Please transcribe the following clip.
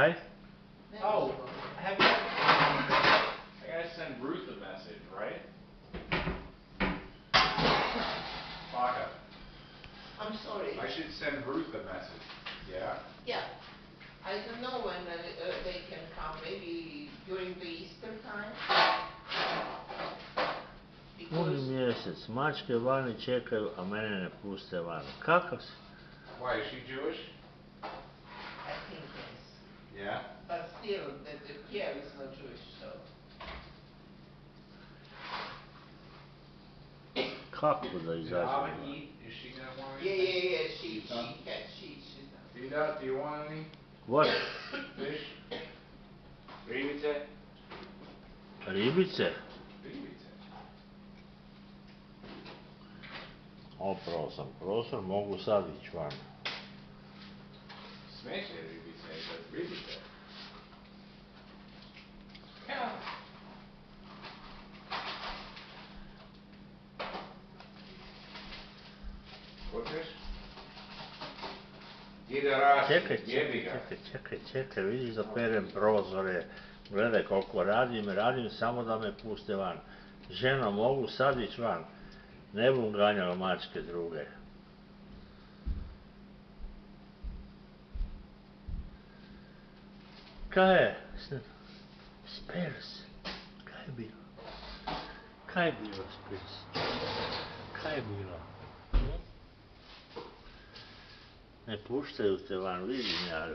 Kaj? Oh, have you... I gotta send Ruth a message, right? Macka. I'm sorry. I should send Ruth a message. Yeah? Yeah. I don't know when they can come. Maybe during the Easter time. Puni mjesec, mačke vani čekaju, a mene ne puste van. Kakav si? Why, is she Jewish? I think yes. Yeah? But still, the Pierre is not Jewish, so. Kako da Did izađem Ava van? eat? Is she gonna want Yeah, anything? yeah, yeah. She You done? she's done. Vida, do you want any What? fish? Ribice? Ribice? Ribice. Oprao sam prostor, mogu sad ići van. Smeće ribice, but ribice. Yeah. Hoćeš? Dideraši, jebi ga. Čekaj, vidiš da perem prozore, gledaj koliko radim samo da me puste van. Ženo, mogu sad ići van, ne bum ganjao mačke druge. Kaj je? Spers, kaj je bilo? Kaj je bilo, Spers? Kaj je bilo? Ne puštaju te van, vidim ja.